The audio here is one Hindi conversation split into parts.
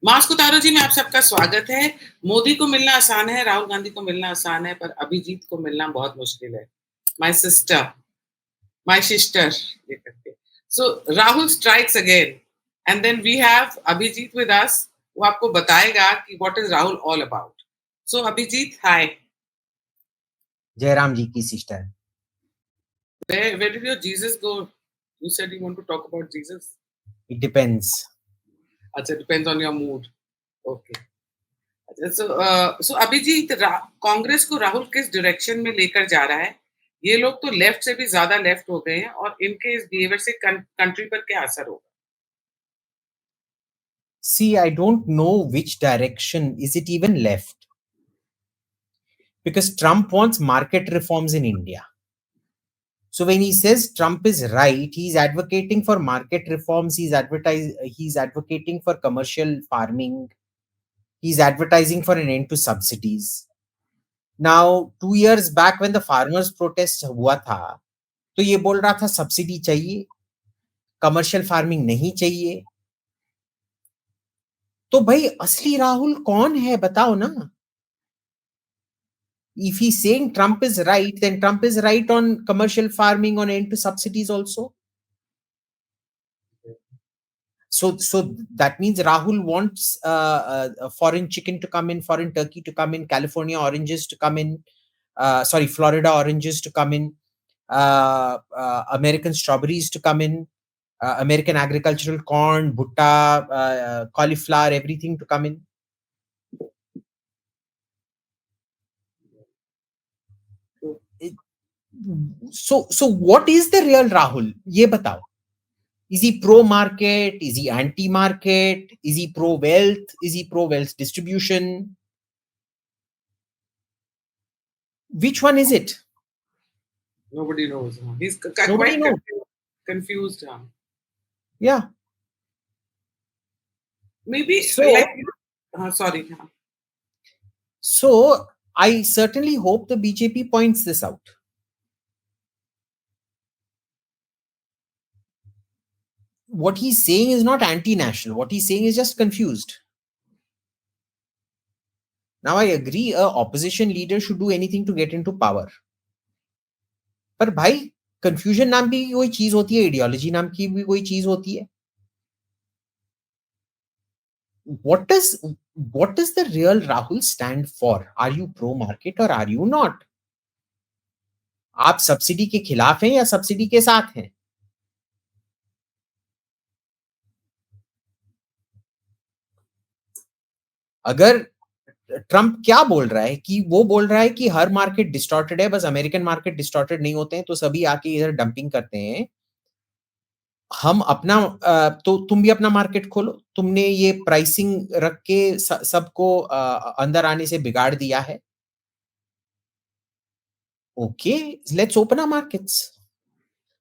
मास्क उतारो जी में आप सबका स्वागत है। मोदी को मिलना आसान है, राहुल गांधी को मिलना आसान है, पर अभिजीत को मिलना बहुत मुश्किल है। माय सिस्टर, माय सिस्टर ये करके। So Rahul strikes again and then we have Abhijit with us. वो आपको बताएगा कि what is Rahul all about. So Abhijit, hi. Jairam ji की sister. Where did your Jesus go? You said you want to talk about Jesus. It depends. अच्छा, depends on your mood. Okay. सो अभिजीत, कांग्रेस को राहुल किस डायरेक्शन में लेकर जा रहा है? ये लोग तो लेफ्ट से भी ज्यादा लेफ्ट हो गए हैं और इनके इस बिहेवियर से कंट्री पर क्या असर होगा? See, I don't know which direction. Is it even left? Because Trump wants market reforms in India. So when he says Trump is right, he's advocating for market reforms. He's advocating for commercial farming. He's advertising for an end to subsidies. Now, 2 years back when the farmers protest हुआ था, तो ये बोल रहा था सब्सिडी चाहिए, कमर्शियल फार्मिंग नहीं चाहिए। तो भाई असली राहुल कौन है बताओ ना? If he's saying Trump is right, then Trump is right on commercial farming, on end to subsidies also. So that means Rahul wants foreign chicken to come in, foreign turkey to come in, California oranges to come in, Florida oranges to come in, American strawberries to come in, American agricultural corn, bhutta, cauliflower, everything to come in. So what is the real Rahul? Ye batao. Is he pro market? Is he anti market? Is he pro wealth? Is he pro wealth distribution? Which one is it? Nobody knows. He's Nobody quite knows. confused. Yeah. Maybe So, sorry. So I certainly hope the BJP points this out. What he's saying is not anti-national. What he's saying is just confused. Now I agree, a opposition leader should do anything to get into power. पर भाई कंफ्यूजन नाम भी कोई चीज होती है, आइडियोलॉजी नाम की भी कोई चीज होती है. What does the real Rahul stand for? Are you pro market or are you not? आप सब्सिडी के खिलाफ हैं या सब्सिडी के साथ हैं? अगर ट्रंप क्या बोल रहा है कि वो बोल रहा है कि हर मार्केट डिस्टॉर्टेड है, बस अमेरिकन मार्केट डिस्टॉर्टेड नहीं होते हैं, तो सभी आके इधर डंपिंग करते हैं. हम अपना तो तुम भी अपना मार्केट खोलो. तुमने ये प्राइसिंग रख के सबको अंदर आने से बिगाड़ दिया है. Okay, let's open our markets.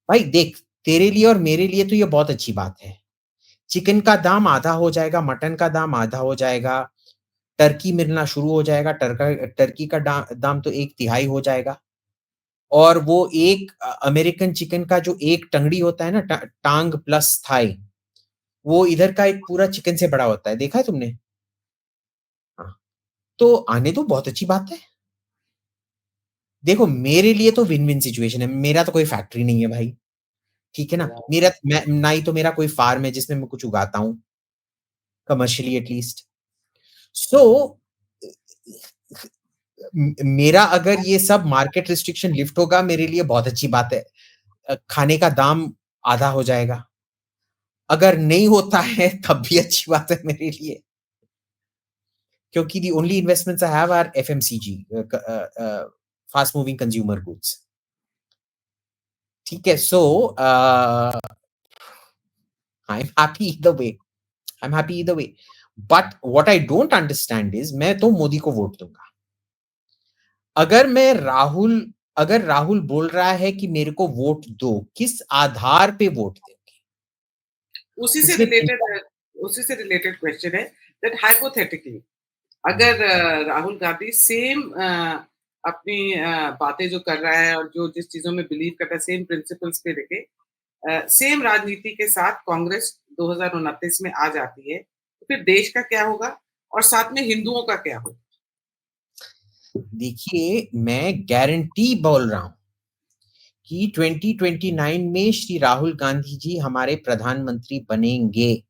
भाई देख, तेरे लिए और मेरे लिए तो ये बहुत अच्छी बात है. चिकन का दाम आधा हो जाएगा, मटन का दाम आधा हो जाएगा, टर्की मिलना शुरू हो जाएगा, टर्की का दाम तो 1/3 हो जाएगा. और वो एक अमेरिकन चिकन का जो एक टंगड़ी होता है ना, टांग प्लस थाई, वो इधर का एक पूरा चिकन से बड़ा होता है. देखा है तुमने? हाँ. तो आने तो बहुत अच्छी बात है. देखो मेरे लिए तो विन विन सिचुएशन है. मेरा तो कोई फैक्ट्री नहीं है भाई, ठीक है ना. ना ही तो मेरा कोई फार्म है जिसमें मैं कुछ उगाता हूं, कमर्शियली एटलीस्ट. सो मेरा अगर ये सब मार्केट रिस्ट्रिक्शन लिफ्ट होगा, मेरे लिए बहुत अच्छी बात है. खाने का दाम आधा हो जाएगा. अगर नहीं होता है तब भी अच्छी बात है मेरे लिए, क्योंकि the only investments I have are FMCG, fast moving consumer goods. ठीक है. So I am happy either way. But what I don't understand is, मैं तो मोदी को वोट दूंगा. अगर राहुल बोल रहा है कि मेरे को वोट दो, किस आधार पे वोट देंगे? उसी से रिलेटेड क्वेश्चन है दैट हाइपोथेटिकली अगर राहुल गांधी सेम अपनी बातें जो कर रहा है और जो जिस चीजों में बिलीव करता है, सेम प्रिंसिपल्स पे लेके सेम राजनीति के साथ कांग्रेस 2029 में आ जाती है, तो फिर देश का क्या होगा और साथ में हिंदुओं का क्या होगा? देखिए, मैं गारंटी बोल रहा हूँ कि 2029 में श्री राहुल गांधी जी हमारे प्रधानमंत्री बनेंगे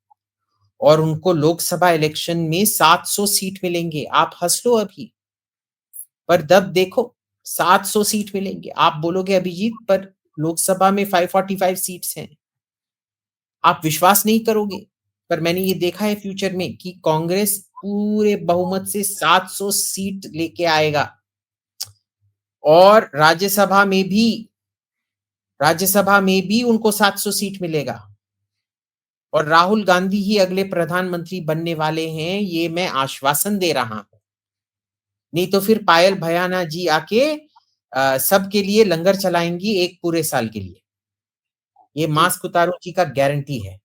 और उनको लोकसभा इलेक्शन में 700 सीट मिलेंगे। आप हँस लो अभी, पर तब देखो 700 सीट मिलेंगे। आप बोलोगे अभिजीत पर लोकसभा में 545 सीट्स हैं। आप विश्वास नहीं करोगे, पर मैंने ये देखा है फ्यूचर में कि कांग्रेस पूरे बहुमत से 700 सीट लेके आएगा और राज्यसभा में भी उनको 700 सीट मिलेगा और राहुल गांधी ही अगले प्रधानमंत्री बनने वाले हैं, ये मैं आश्वासन दे रहा हूं। नहीं तो फिर पायल भयाना जी आके सबके लिए लंगर चलाएंगी एक पूरे साल के लिए। ये मास्क उतारो जी का गारंटी है।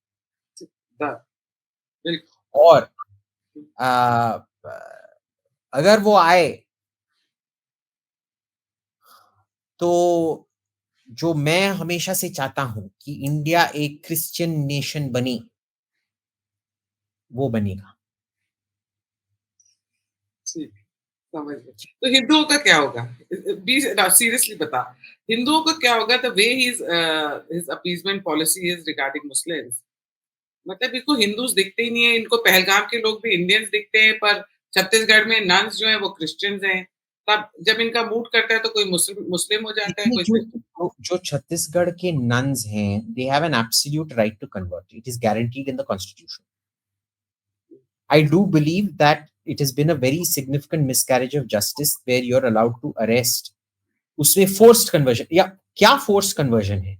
बिल्कुल। और अगर वो आए तो जो मैं हमेशा से चाहता हूं कि इंडिया एक क्रिश्चियन नेशन बने, वो बनेगा। ठीक, समझ गए। तो हिंदुओं का क्या होगा? बी सीरियसली बता, हिंदुओं का क्या होगा? The way his appeasement policy is regarding Muslims. मतलब इनको हिंदूज दिखते ही नहीं है, इनको पहलगाम के लोग भी इंडियंस दिखते हैं, पर छत्तीसगढ़ में नन्स जो है वो क्रिश्चियंस हैं। तब जब इनका मूड करता है तो कोई मुस्लिम मुस्लिम हो जाता है, देखिए, कोई जो क्रिश्चियन। जो जो छत्तीसगढ़ के नन्स हैं, they have an absolute right to convert. It is guaranteed in the constitution. I do believe that it has been a very significant miscarriage of justice where you're allowed to arrest. उसमें forced conversion या क्या forced conversion है?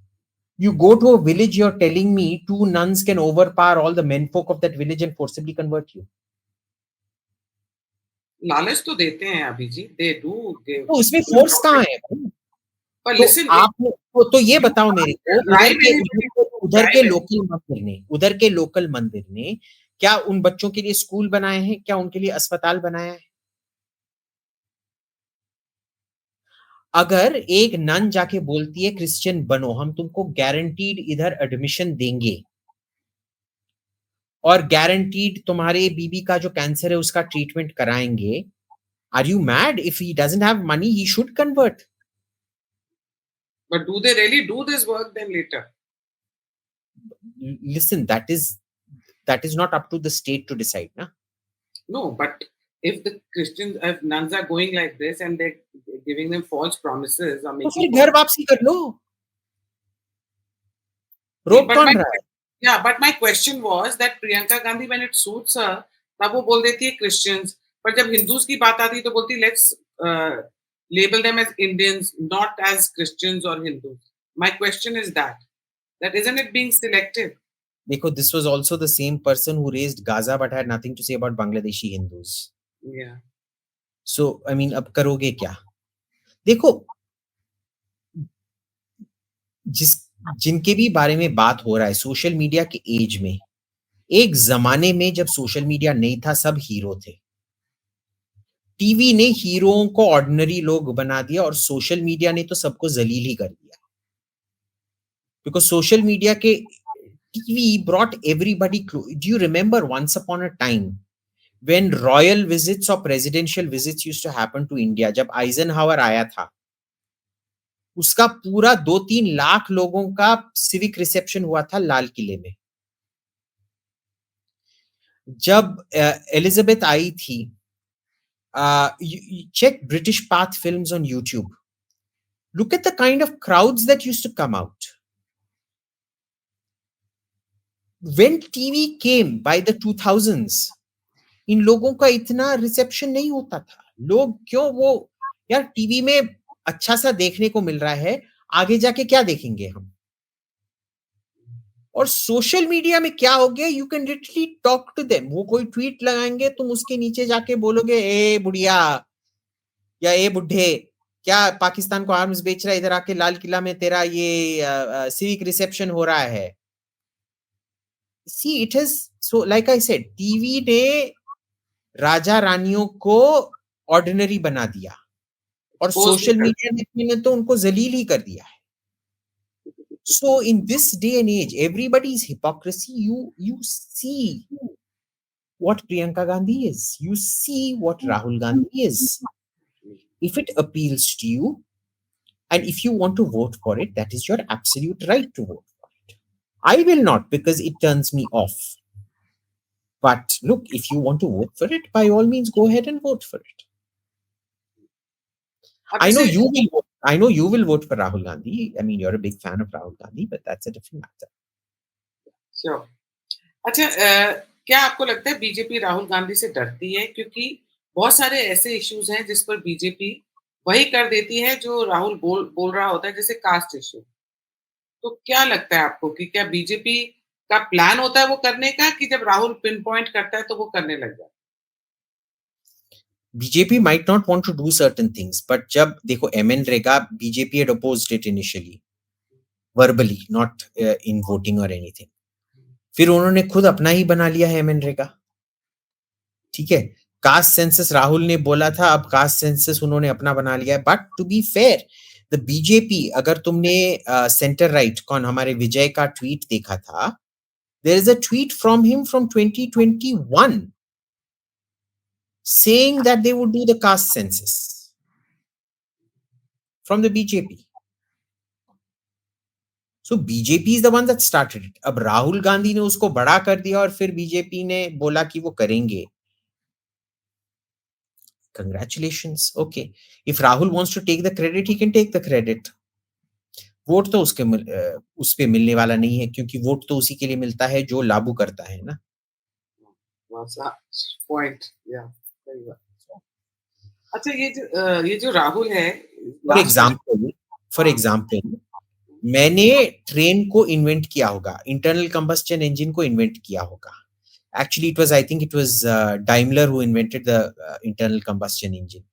You go to a village, you're telling me 2 nuns can overpower all the menfolk of that village and forcibly convert you. लालच तो देते हैं अभिजीत, दे डू गिव। तो उसमें force कहाँ है भाई? पर तो लिसन, आपने तो ये यू बताओ मेरे को, राय मैंने जो दी, राय मैंने उधर के लोकल मंदिर ने क्या उन बच्चों के लिए स्कूल बनाए हैं? क्या उनके लिए अस्पताल बनाया है? अगर एक नन जाके बोलती है क्रिश्चियन बनो, हम तुमको गारंटीड इधर एडमिशन देंगे और गारंटीड तुम्हारे बीबी का जो कैंसर है उसका ट्रीटमेंट कराएंगे, are you mad? If he doesn't have money he should convert. But do they really do this work then later? Listen, that is not up to the state to decide na. No, but if the Christians, if nuns are going like this and they're giving them false promises or तो making फिर false, घर वापसी कर लो, see, रोक कौन रहा है? yeah, but my question was that Priyanka Gandhi, when it suits her, तब वो बोल देती है Christians, पर जब हिंदूज की बात आती है तो बोलती है let's label them as Indians, not as Christians or Hindus. My question is that isn't it being selective? देखो, this was also the same person who raised Gaza but had nothing to say about Bangladeshi Hindus. Yeah. So I mean, अब करोगे क्या? देखो, जिनके भी बारे में बात हो रहा है सोशल मीडिया के एज में, एक जमाने में जब सोशल मीडिया नहीं था सब हीरो थे। टीवी ने हीरोओं को ऑर्डिनरी लोग बना दिया और सोशल मीडिया ने तो सबको जलील ही कर दिया। बिकॉज सोशल मीडिया के TV brought everybody close. Do you remember once upon a time when royal visits or presidential visits used to happen to India? जब आइजनहावर आया था, उसका पूरा 2-3 लाख लोगों का सिविक रिसेप्शन हुआ था लाल किले में। जब एलिजाबेथ आई थी, check British Path films on YouTube. Look at the kind of crowds that used to come out. When TV came by the 2000s, इन लोगों का इतना रिसेप्शन नहीं होता था। लोग क्यों, वो यार टीवी में अच्छा सा देखने को मिल रहा है, आगे जाके क्या देखेंगे हम? और सोशल मीडिया में क्या हो गया, you can literally talk to them. वो कोई ट्वीट लगाएंगे, तुम उसके नीचे जाके बोलोगे ए बुढ़िया या ए बुढ़े, क्या पाकिस्तान को आर्म्स बेच रहा है, इधर आके लाल किला में तेरा ये सिविक रिसेप्शन हो रहा है। See it is so, like I said, TV ने राजा रानियों को ऑर्डिनरी बना दिया और सोशल मीडिया ने तो उनको जलील ही कर दिया है। So in this day and age, everybody is hypocrisy. You see what Priyanka Gandhi is. You see what Rahul Gandhi is. If it appeals to you, and if you want to vote for it, that is your absolute right to vote for it. I will not, because it turns me off. But look, if you want to vote for it, by all means, go ahead and vote for it. अब I know जैसे you will vote. I know you will vote for Rahul Gandhi. I mean, you're a big fan of Rahul Gandhi, but that's a different matter. Sure. अच्छा, क्या आपको लगता है बीजेपी राहुल गांधी से डरती है? क्योंकि बहुत सारे ऐसे इश्यूज हैं जिस पर बीजेपी वही कर देती है जो राहुल बोल रहा होता है, जैसे कास्ट इश्यू। तो क्या लगता है आपको कि क्या बीजेपी का प्लान होता है वो करने का, कि जब राहुल पिन पॉइंट करता है तो वो करने लग जाता है? BJP might not want to do certain things, but जब देखो MNREGA, BJP had opposed it initially, verbally, not in voting or anything. फिर उन्होंने खुद अपना ही बना लिया है MNREGA, ठीक है। कास्ट सेंसस राहुल ने बोला था, अब कास्ट सेंसस उन्होंने अपना बना लिया है। But to be fair, the BJP, अगर तुमने सेंटर राइट कौन हमारे विजय का ट्वीट देखा था, there is a tweet from him from 2021 saying that they would do the caste census from the BJP. So BJP is the one that started it. अब राहुल गांधी ने उसको बड़ा कर दिया और फिर बीजेपी ने बोला कि वो करेंगे। Congratulations. Okay. If Rahul wants to take the credit, he can take the credit. Vote तो उस पे मिलने वाला नहीं है, क्योंकि वोट तो उसी के लिए मिलता है जो लागू करता है ना। पॉइंट, या सही बात। अच्छा, ये जो राहुल है, फॉर एग्जाम्पल मैंने ट्रेन को इन्वेंट किया होगा, इंटरनल कंबस्टन इंजन को इन्वेंट किया होगा। Actually, I think it was Daimler who invented the internal combustion engine.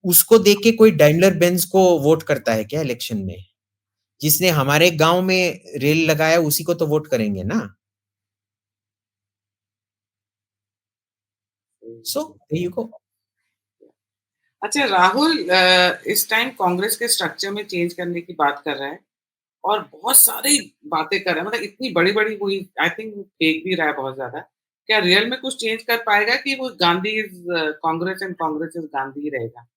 उसको देख के कोई डाइमलर बेंज को वोट करता है क्या इलेक्शन में? जिसने हमारे गांव में रेल लगाया उसी को तो वोट करेंगे ना। So there you go. अच्छा, राहुल इस टाइम कांग्रेस के स्ट्रक्चर में चेंज करने की बात कर रहा है और बहुत सारी बातें कर रहा है, मतलब इतनी बड़ी-बड़ी हुई, आई थिंक फेक भी रहा है बहुत ज़्यादा। क्या रियल में कुछ चेंज कर पाएगा कि वो Gandhi is Congress and Congress is Gandhi ही रहेगा?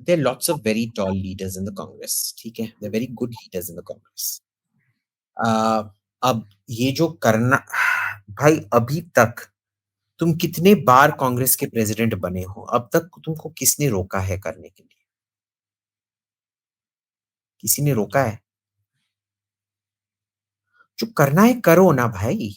There are lots of very tall leaders in the Congress, ठीक है? They're very good leaders in the Congress. अब ये जो करना, भाई अभी तक तुम कितने बार कांग्रेस के प्रेसिडेंट बने हो? अब तक तुमको किसने रोका है करने के लिए? किसी ने रोका है? जो करना है करो ना भाई।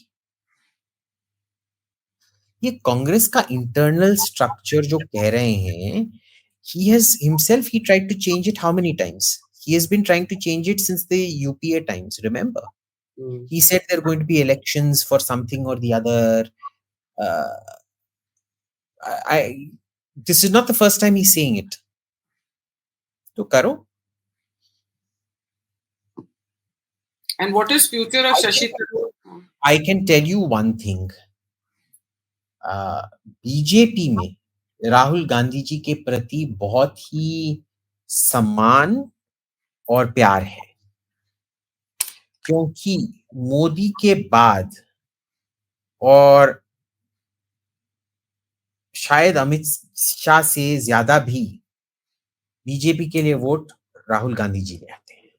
ये कांग्रेस का इंटरनल स्ट्रक्चर जो कह रहे हैं, he has himself, he tried to change it how many times? He has been trying to change it since the UPA times, remember? He said there are going to be elections for something or the other. This is not the first time he's saying it. तो करो। And what is future of Shashi Tharoor? I can tell you one thing. BJP में राहुल गांधी जी के प्रति बहुत ही सम्मान और प्यार है, क्योंकि मोदी के बाद और शायद अमित शाह से ज्यादा भी बीजेपी के लिए वोट राहुल गांधी जी ले आते हैं।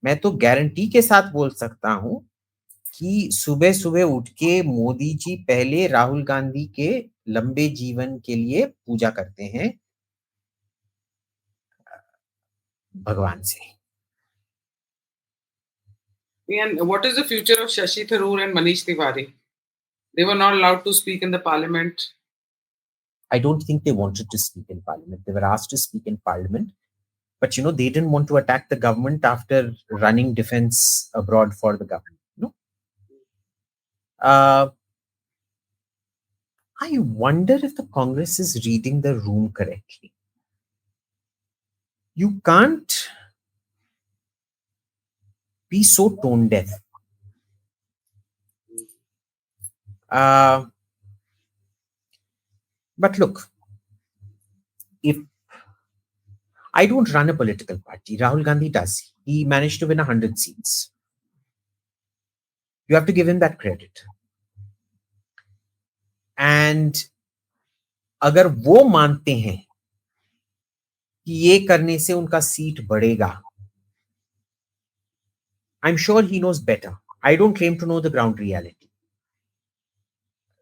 मैं तो गारंटी के साथ बोल सकता हूं कि सुबह सुबह उठ के मोदी जी पहले राहुल गांधी के लंबे जीवन के लिए पूजा करते हैं भगवान से। And what is the future of Shashi Tharoor and Manish Tiwari? They were not allowed to speak in the parliament. I don't think they wanted to speak in parliament. They were asked to speak in parliament, but they didn't want to attack the government after running defense abroad for the government. No. I wonder if the Congress is reading the room correctly. You can't be so tone deaf. But look, if I don't run a political party. Rahul Gandhi does. He managed to win 100 seats. You have to give him that credit. And अगर वो मानते हैं कि ये करने से उनका सीट बढ़ेगा, I'm sure he knows better. I don't claim to know the ground reality.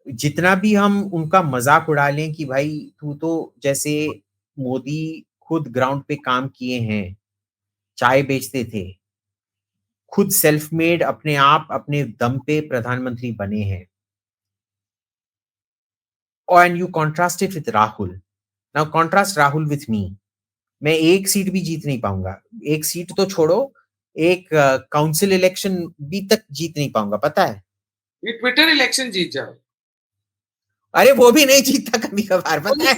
जितना भी हम उनका मजाक उड़ा लें कि भाई तू तो जैसे मोदी खुद ग्राउंड पे काम किए हैं, चाय बेचते थे, खुद सेल्फ मेड अपने आप अपने दम पे प्रधानमंत्री बने हैं. And you contrast it with Rahul. Now contrast Rahul with me. मैं एक सीट भी जीत नहीं पाऊंगा. एक सीट तो छोड़ो, एक काउंसिल इलेक्शन भी तक जीत नहीं पाऊंगा, पता है. ये ट्विटर इलेक्शन जीत जाओ. अरे वो भी नहीं जीतता कभी कभार, पता है.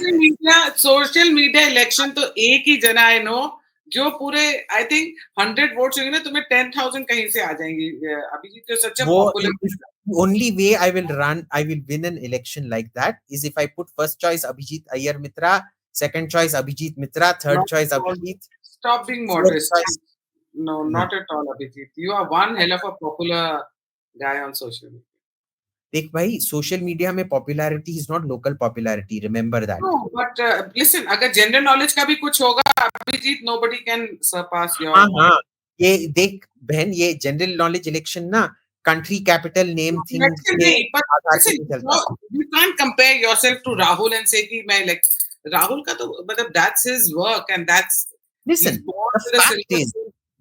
सोशल मीडिया इलेक्शन तो एक ही जना है नो, जो पूरे आई थिंक 100 वोट्स होंगे ना, तुम्हें 10,000 कहीं से आ जाएंगी. अभिजीत तो सच popular. Only way I will win an election like that is if I put first choice Abhijit Iyer Mitra, second choice Abhijit Mitra, third choice Abhijit. Stop being modest. No, not at all, Abhijit. You are one hell of a popular guy on social media. देख भाई, सोशल मीडिया में popularity is not local popularity, remember that. No, but listen, अगर जनरल नॉलेज का भी कुछ होगा Abhijit, nobody can surpass your. हाँ, ये देख बहन, ये जनरल नॉलेज इलेक्शन ना country capital name thing you can't compare yourself to Rahul and say कि मैं like Rahul का तो मतलब that's his work and that's. Listen,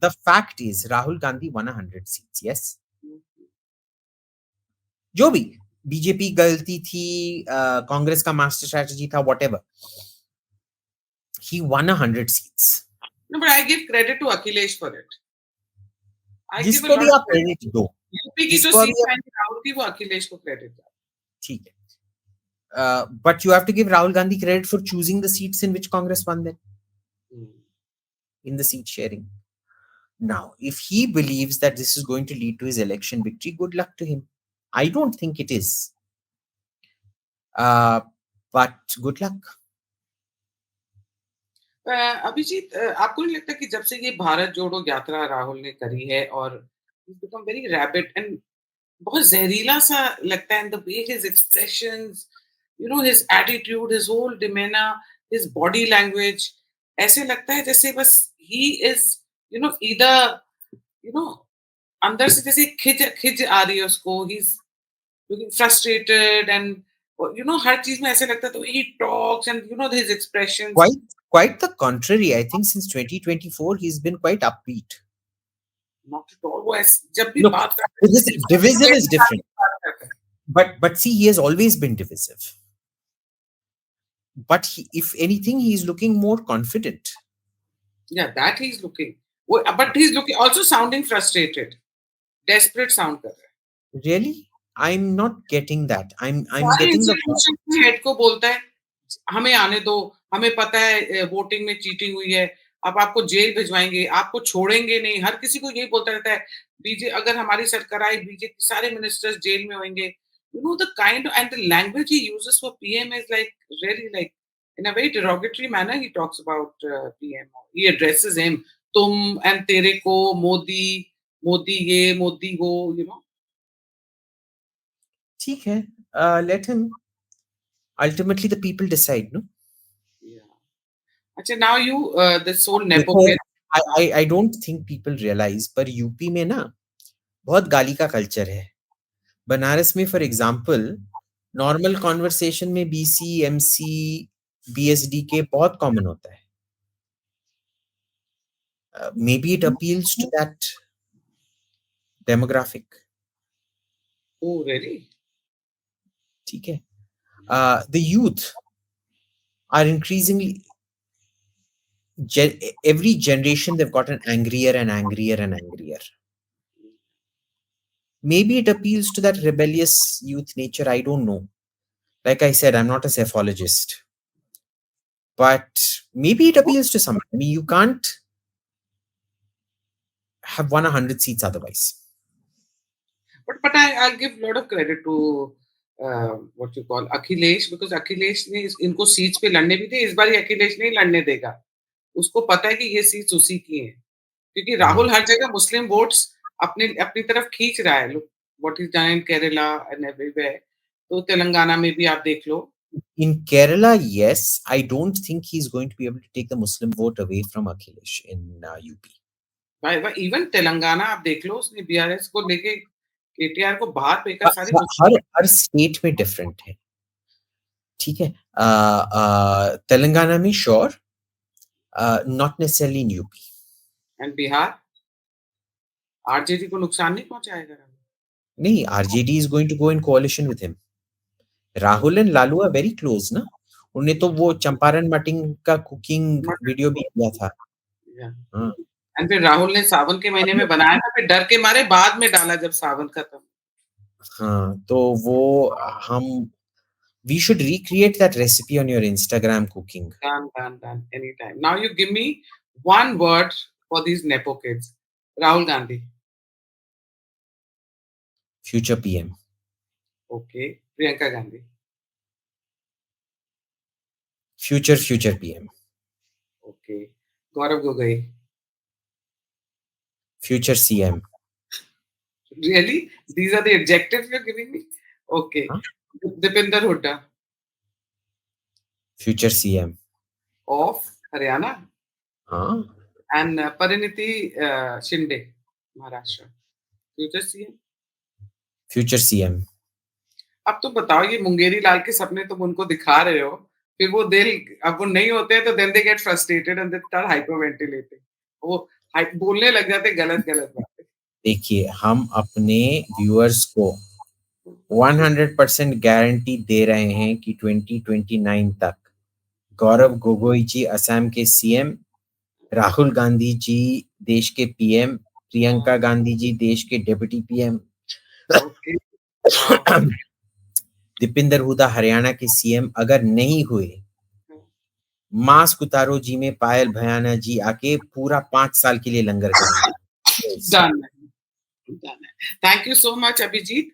the fact is Rahul Gandhi won 100 seats. Yes. जो भी बीजेपी गलती थी, कांग्रेस का मास्टर स्ट्रेटजी था, whatever, he won 100 seats. No, but I give credit to Akhilesh for it. जिसको भी आप क्रेडिट दो, यूपी की जो सीट आई राहुल की, वो अखिलेश को क्रेडिट दो. ठीक है. But you have to give Rahul Gandhi credit for choosing the seats in which Congress won them. In the seat sharing. Now, if he believes that this is going to lead to his election victory, good luck to him. I don't think it is. But good luck. Abhijit, आपको नहीं लगता कि जब से ये भारत जोड़ो यात्रा राहुल ने करी है और बिकम वेरी रैबिट एंड बहुत जहरीला सा लगता है, the way his expressions, you know, his attitude, his whole demeanor, his body language, ऐसे लगता है जैसे बस he is, you know, either, you know, अंदर से जैसे खिज आ रही है उसको, he's looking frustrated and, you know, हर चीज में ऐसे लगता है, तो he talks and, you know, his expressions. Quite the contrary. I think since 2024 he's been quite upbeat. Not at all. जब भी Look, बात करते हैं, divisive is different. But see, he has always been divisive. But if anything, he is looking more confident. Yeah, that he's looking. But he's looking also sounding frustrated, desperate sound कर रहा है. Really? I'm not getting that. I'm getting the head को बोलता है हमें आने दो, हमें पता है वोटिंग में चीटिंग हुई है, अब आपको जेल भिजवाएंगे, आपको छोड़ेंगे नहीं, हर किसी को यही बोलता रहता है. बीजे अगर हमारी सरकार आई, बीजेपी सारे मिनिस्टर्स जेल में होंगे. You know the kind and the language he uses for PM is like really like in a very derogatory manner. He talks about PM. He addresses him, तुम and तेरे को, मोदी, मोदी ये, मोदी वो, you know. ठीक है, let him. Ultimately, the people decide, no? Yeah. Actually, now you this whole nepo. I don't think people realize, पर यूपी में ना बहुत गाली का कल्चर है. बनारस में, फॉर एग्जाम्पल, नॉर्मल कॉन्वर्सेशन में BC, MC, BSD के बहुत कॉमन होता है. Maybe it appeals to that demographic. Oh, really? ठीक है. The youth are increasingly, every generation they've gotten angrier and angrier and angrier. Maybe it appeals to that rebellious youth nature. I don't know. Like I said, I'm not a psephologist. But maybe it appeals to someone. I mean, you can't have won 100 seats otherwise. But I'll give a lot of credit to what you call Akhilesh, because Akhilesh ने इनको सीट्स पे लड़ने भी थे. इस बार अखिलेश नहीं लड़ने देगा. उसको पता है कि ये सीट्स उसी की हैं। क्योंकि हाँ। राहुल हर जगह मुस्लिम वोट्स अपने अपनी तरफ खींच रहा है। Look what is done in Kerala and everywhere. तो तेलंगाना में भी आप देख लो। In Kerala, yes, I don't think he's going to be able to take the Muslim vote away from Akhilesh in UP. भाई भाई इवन तेलंगाना आप देख लो, उसने बीआरएस को लेके केटीआर को बाहर फेंका, सारी हर दुश्मनी। हर स्टेट में डिफरेंट है, ठीक है? तेलंगाना में sure, not necessarily in UP. And Bihar RJD को नुकसान नहीं पहुंचाएगा राहुल। नहीं, RJD is going to go in coalition with him. Rahul and Lalu are very close ना। उन्होंने तो वो चंपारण मटिंग का कुकिंग वीडियो भी किया था। हाँ। एंड फिर राहुल ने सावन के महीने में बनाया था, फिर डर के मारे बाद में डाला जब सावन खत्म। हाँ, तो वो हम we should recreate that recipe on your Instagram cooking. Done. Anytime. Now you give me one word for these nepo kids. Rahul Gandhi. Future PM. Okay. Priyanka Gandhi. Future PM. Okay. Gaurav Gogoi. Future CM. Really? These are the adjectives you're giving me? Okay. Huh? Dipinder Hooda Future CM. of Haryana. Huh? And Pariniti Shinde, Maharashtra. Future CM. Future CM. अब तो बताओ, ये मुंगेरी लाल के सपने तुम उनको दिखा रहे हो, फिर वो दिल अब वो नहीं होते हैं तो then they get frustrated and they start hyperventilating. वो बोलने लग जाते गलत बातें। देखिए, हम अपने व्यूअर्स को 100% गारंटी दे रहे हैं कि 2029 तक गौरव गोगोई जी असम के सीएम, राहुल गांधी जी देश के पीएम, प्रियंका गांधी जी देश के deputy PM, okay. Wow. Deepinder Hooda Haryana के सीएम अगर नहीं हुए, मास्क उतारो जी में पायल भयाना जी आके पूरा 5 साल के लिए लंगर करेंगे। Done. Thank you so much Abhijit.